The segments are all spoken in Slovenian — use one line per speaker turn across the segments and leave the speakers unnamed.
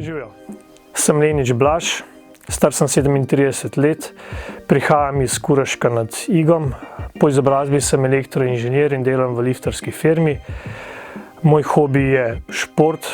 Živijo. Sem Lenič Blaž, star sem 37 let, prihajam iz Kuraška nad Igom. Po izobrazbi sem elektroinženir in delam v liftarski firmi. Moj hobi je šport,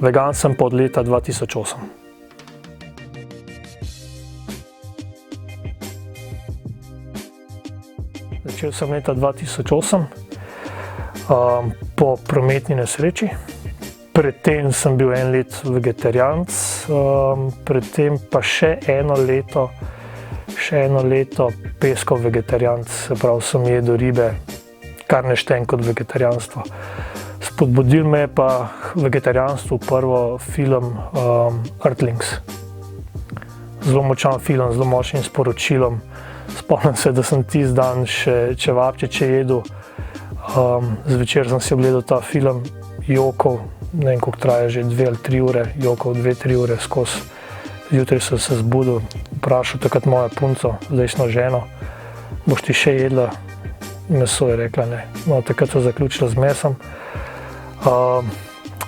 vegan sem pa od leta 2008. Začel sem leta 2008 po prometni nesreči. Predtem sem bil 1 let vegetarijanec, predtem pa še eno leto pesko vegetarijanec, se pravi, sem jedel ribe, kar ne štejem kot vegetarijanstvo. Spodbudil me je pa vegetarijanstvo prvo film Earthlings. Zelo močan film, zelo močnim sporočilom. Spomnim se, da sem tisti dan še čevapčiče jedel. Zvečer sem si ogledal ta film, jokal, ne vem, koliko traja, že 2 ali 3 ure, jokal 2-3 ure skozi. Zjutraj sem se zbudil, vprašal takrat mojo punco, zdajšnjo ženo, boš ti še jedla meso, je rekla ne. No, takrat so zaključila z mesom.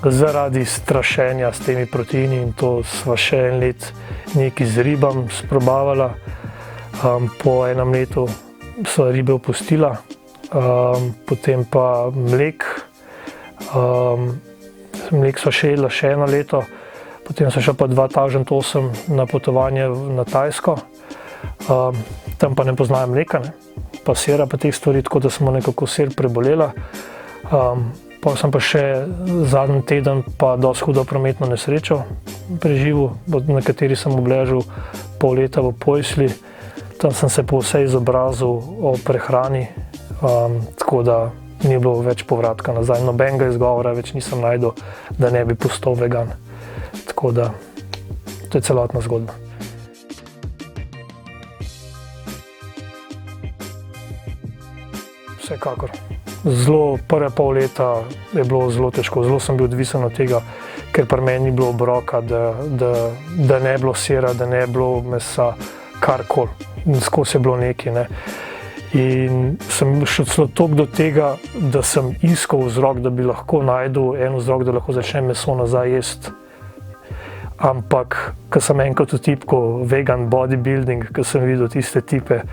Zaradi strašenja s temi proteini in to sva še 1 let nekaj z ribam sprobavala. Po 1 letu sva ribe opustila, potem pa mlek. Mlek sva še jedla še 1 leto, potem sva šla pa 2008 na potovanje na Tajsko. Tam pa ne poznajo mleka, ne, pa sira pa teh stvari, tako da smo nekako sir prebolela. Potem sem pa še zadnji teden pa dosti hudo prometno nesrečo preživel, na kateri sem obležal pol leta v Pojsli. Tam sem se po vse izobrazil o prehrani, tako da ni bilo več povratka nazaj. Nobenega izgovora več nisem našel, da ne bi postal vegan. Tako da, to je celotna zgodba. Vsekakor. Prve pol leta je bilo zelo težko, zelo sem bil odvisen od tega, ker pri meni ni bilo obroka, da ne bilo sira, da ne bilo mesa, karkoli. Skozi je bilo nekaj, ne. In sem šel celo toliko do tega, da sem iskal vzrok, da bi lahko našel en vzrok, da lahko začnem meso nazaj jesti. Ampak, ko sem enkrat vtipkal vegan bodybuilding, ko sem videl tiste tipe,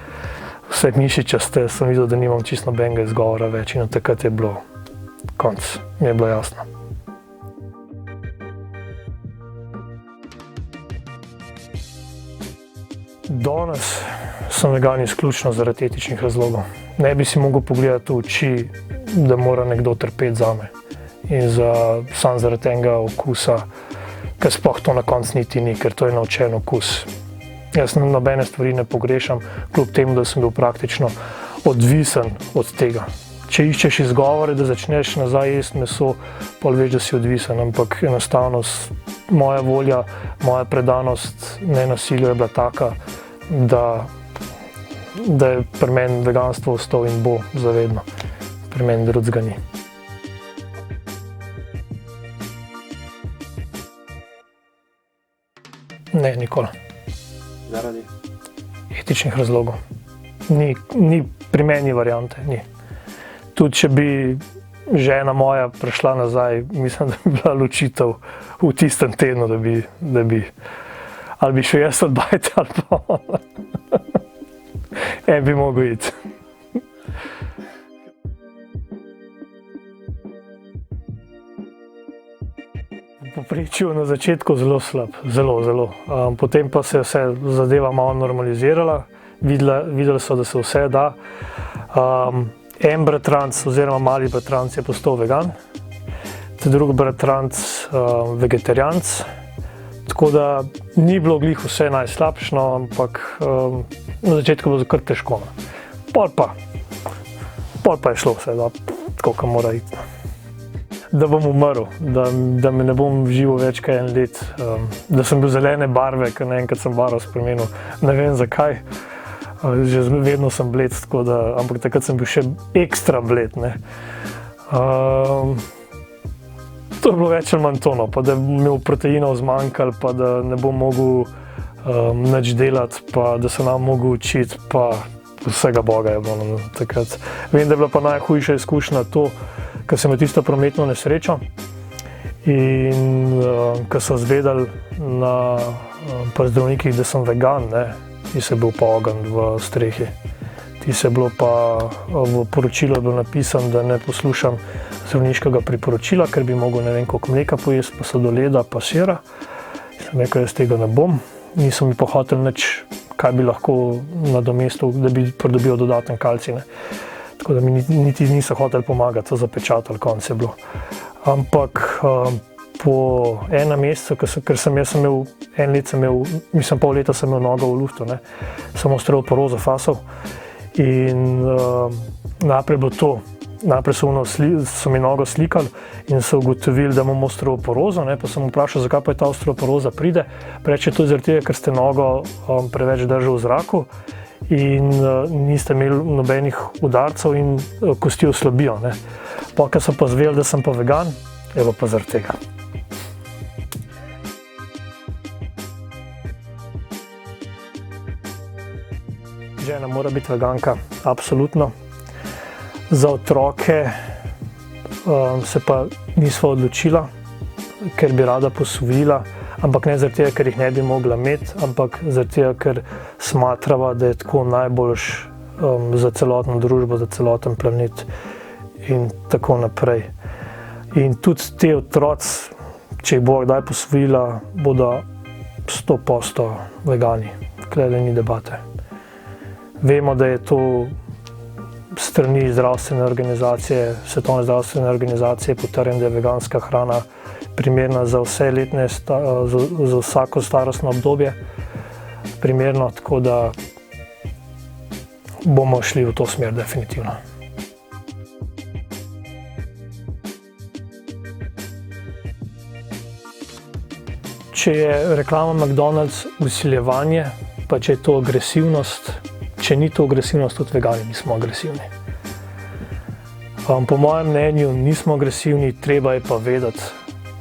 vse mišičaste, sem videl, da nimam čisto nobenega izgovora več in od takrat je bilo konec, mi je bilo jasno. Danes sem vegan izključno zaradi etičnih razlogov. Ne bi si mogel pogledati v oči, da mora nekdo trpeti zame. In samo zaradi enega okusa, ker sploh to na koncu niti ni, ker to je naučen okus. Jaz nobene stvari ne pogrešam, kljub temu, da sem bil praktično odvisen od tega. Če iščeš izgovore, da začneš nazaj jesti meso, pol veš, da si odvisen, ampak enostavno moja volja, moja predanost nenasilju je bila taka, da je pri meni veganstvo ostal in bo zavedno. Pri meni drugega ni. Ne, nikoli.
Zaradi?
Etičnih razlogov. Ni pri meni variante, ni. Tudi če bi žena moja prišla nazaj, mislim, da bi bila ločitev v tistem tednu, da bi ali bi šel jaz odbajati ali pa ona. En bi mogel iti. V povprečju na začetku zelo slab, zelo. Potem pa se je vse zadeva malo normalizirala, videli so, da se vse da. En bratranec oziroma mali bratranec je postal vegan, drugi bratranec vegetarijanec. Tako da ni bilo glih vse najslabše, ampak na začetku bilo kar težko. Pol pa je šlo vse, tako kot mora iti. Da bom umrl, da me ne bom živel več kot 1 let, da sem bil zelene barve, ker naenkrat sem barvo spremenil, ne vem zakaj. Že vedno sem bled, ampak takrat sem bil še ekstra bled, ne. To je bilo več ali manj to, no, pa da bi imel proteinov zmanjkalo, pa da ne bom mogel nič delati, pa da se nam mogel učiti, pa vsega boga je bilo takrat. Vem, da je bila pa najhujša izkušnja to, ker sem imel tisto prometno nesrečo In ko so izvedeli pri zdravnikih, da sem vegan, ti se je bil pa ogenj v strehi. Ti se je bilo pa v poročilu napisano, da ne poslušam zdravniškega priporočila, ker bi mogel ne vem koliko mleka pojesti, pa sladoleda, pa sira. Sem rekel, jaz tega ne bom. Niso mi pa hoteli nič, kaj bi lahko nadomestil, da bi pridobil dodaten kalcij. Tako da mi niti niso hoteli pomagati, so zapečatali, konec je bilo. Ampak po enem mesecu, ker sem imel, pol leta sem imel nogo v luftu, sem osteoporozo fasov. In najprej bilo to, najprej so mi nogo slikali in so ugotovili, da imam osteoporozo, pa sem vprašal, zakaj pa je ta osteoporoza pride. Reče, to je zaradi tega, ker ste nogo preveč držali v zraku in niste imeli nobenih udarcev in kosti oslabijo. Pa, ker so pa izvedeli, da sem pa vegan, je bilo pa zaradi tega. Žena mora biti veganka, absolutno. Za otroke se pa nisva odločila, ker bi rada posvojila, ampak ne zaradi tega, ker jih ne bi mogla imeti, ampak zaradi tega, ker smatrava, da je tako najboljše za celotno družbo, za celoten planet in tako naprej. In tudi te otroci, če jih bo kdaj posvojila, bodo 100% vegani, tukaj ni debate. Vemo, da je to strani zdravstvene organizacije, Svetovne zdravstvene organizacije potrjeno, da je veganska hrana primerna za vse letne, za vsako starostno obdobje primerno, tako da bomo šli v to smer definitivno. Če je reklama McDonald's vsiljevanje, pa če je to agresivnost, če ni to agresivnost, tudi vegani nismo agresivni. Po mojem mnenju nismo agresivni, treba je pa vedeti,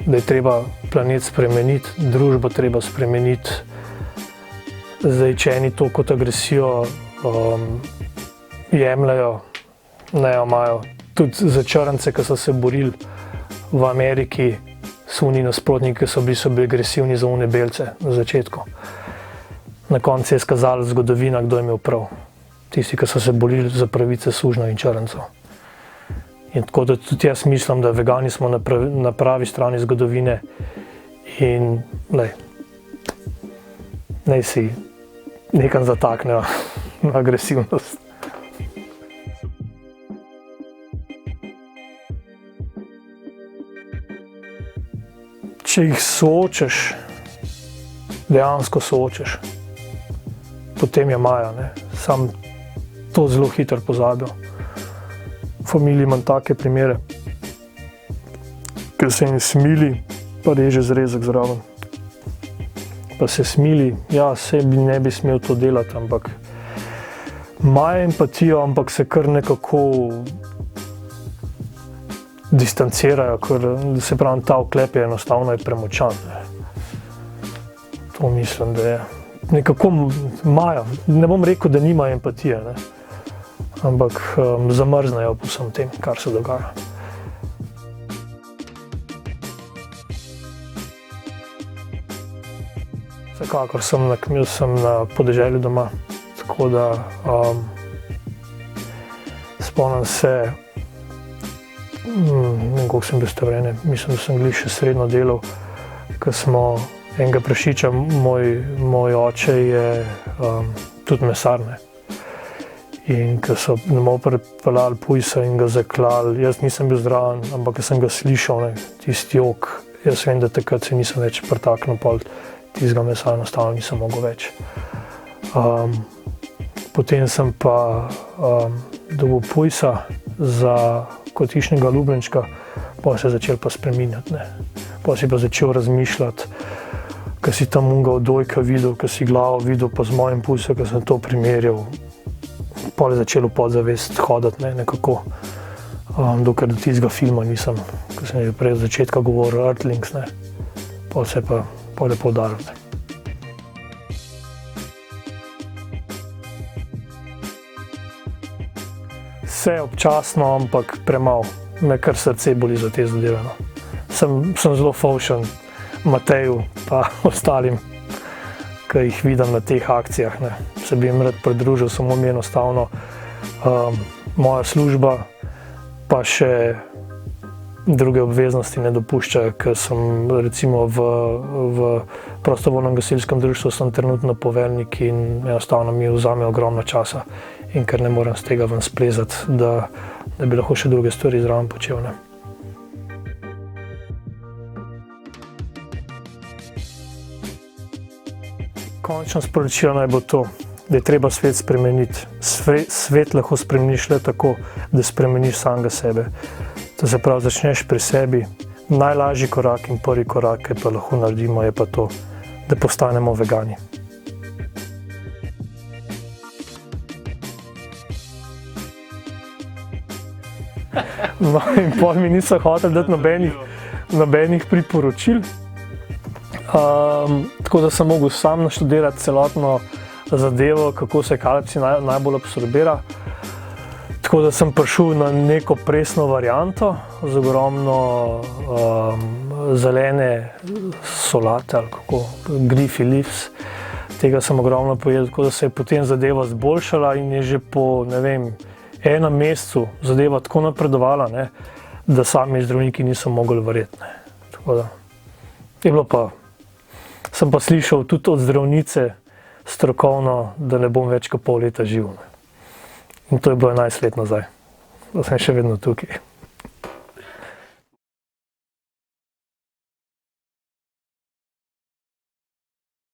da je treba planet spremeniti, družbo treba spremeniti. Zdaj, če eni to kot agresijo jemljajo, ne jo imajo. Tudi za črnce, ki so se borili v Ameriki, so oni nasprotniki, ki so bili agresivni za one belce na začetku. Na koncu je izkazala zgodovina, kdo je imel prav. Tisti, ki so se borili za pravice sužnjev in črncev. In tako da tudi jaz mislim, da vegani smo na pravi strani zgodovine in naj si nekam zataknejo na agresivnost. Če jih soočaš, dejansko soočaš, potem je imajo, sam to zelo hitro pozabijo. V familiji imam take primere, ker se jim smili, pa reže zrezek zraven. Pa se smili, ja, sebi ne bi smel to delati, ampak imajo empatijo, ampak se kar nekako distancirajo, ker se pravi, ta oklep je enostavno premočan. To mislim, da je. Nekako imajo, ne bom rekel, da nimajo empatije, ampak zamrznejo po vsem tem, kar se dogaja. Vsekakor sem na podeželju doma, tako da spomnim se, ne vem, koliko sem bil staren, mislim, da sem glih še srednjo delal, ko smo enega prašiča, moj oče je tudi mesar, in ko so domov pripeljali pujsa in ga zaklali, jaz nisem bil zraven, ampak ko sem ga slišal, tisti jok, jaz vem, da takrat se nisem več pritaknil, tistega mesa enostavno nisem mogel več. Potem sem pa dobil pujsa kot hišnega ljubljenčka, pa se je začel pa spreminjati. Pa si pa začel razmišljati, ko si tam unga odojka videl, ko si glavo videl, pa z mojim pujsom, ko sem to primerjal, pa je začel v podzavest hoditi, nekako. Dokler do tistega filma nisem, ko sem že prej od začetka govoril, Earthlings, pa se pa lepo udaril. Vse občasno, ampak premalo. Me kar srce boli za te zadeve. sem zelo fovšen Mateju pa ostalim, ki jih vidim na teh akcijah, ne. Se bi jim rad pridružil, samo mi enostavno moja služba pa še druge obveznosti ne dopuščajo, ker sem recimo v prostovoljnem gasilskem društvu sem trenutno poveljnik in enostavno mi vzame ogromno časa in ker ne morem z tega ven splezati, da bi lahko še druge stvari zraven počel, ne. Končno sporočilo naj bo to, da je treba svet spremeniti. Svet lahko spremeniš le tako, da spremeniš samega sebe. To se pravi, začneš pri sebi, najlažji korak in prvi korak, ki pa lahko naredimo, je pa to, da postanemo vegani. No in pol mi niso hoteli dati nobenih priporočil. Tako da sem mogel sam naštudirati celotno zadevo, kako se kalcij najbolj absorbira. Tako da sem prišel na neko presno varianto z ogromno zelene solate ali kako, leafy leaves. Tega sem ogromno pojedel, tako da se je potem zadeva zboljšala in je že po, ne vem, enem mesecu zadeva tako napredovala, ne, da sami zdravniki niso mogli verjeti, ne. Tako da je bilo pa, sem pa slišal tudi od zdravnice strokovno, da ne bom več kot pol leta živel, ne. In to je bilo 11 let nazaj, da sem še vedno tukaj.